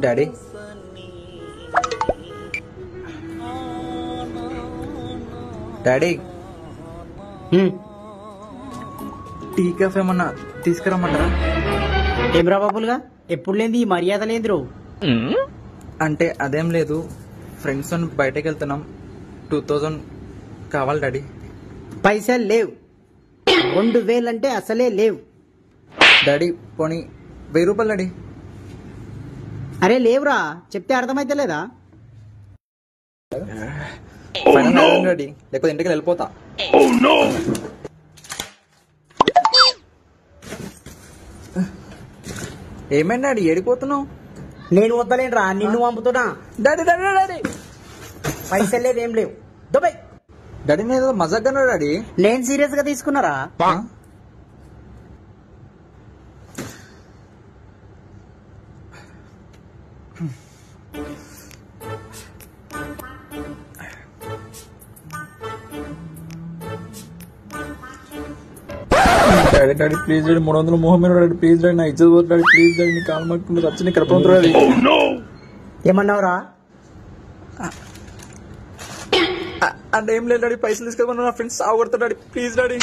Daddy daddy tea coffee ఏమన్నా తీసుకురమ్మంటారా? ఏమ్రా బాబులుగా ఎప్పుడు లేని ఈ మర్యాద లేదురో. అంటే అదేం లేదు, ఫ్రెండ్స్ తో బయటకు వెళ్తున్నాం, 2000 కావాలి డాడీ. పైసలు లేవు, 2000 అంటే అసలే లేవు డాడీ. పోనీ 1000 రూపాయలు డాడీ. అరే లేవురా, చెప్తే అర్థమైతే లేదా? ఫైనల్ డాడీ, లేకపోతే ఇంటికి వెళ్ళిపోతా. ఏమైంది డాడీ, ఏడిపోతున్నావు? నేను వద్దలేనురా, నిన్ను పంపుతున్నా. డాడీ డాడీ డాడీ పైసలు లేవు, ఏం లేవు. దుబాయ్ డాడీ నేను మజాగా డాడీ. నేను సీరియస్ గా తీసుకున్నారా? డాడీ డాడీ ప్లీజ్ డాడీ, 300 మొహం డాడీ ప్లీజ్ డాడీ, నా ఇజ్జత్ పోదు డాడీ ప్లీజ్ డాడీ, నీ కాలు మట్టుకుంటే వచ్చి నీ కడపడుతుంది. ఏమన్నావురా? అంటే ఏం లేదు డాడీ, పైసలు తీసుకెళ్ళమన్నా నా ఫ్రెండ్స్ సాగొడతా డాడీ ప్లీజ్ డాడీ.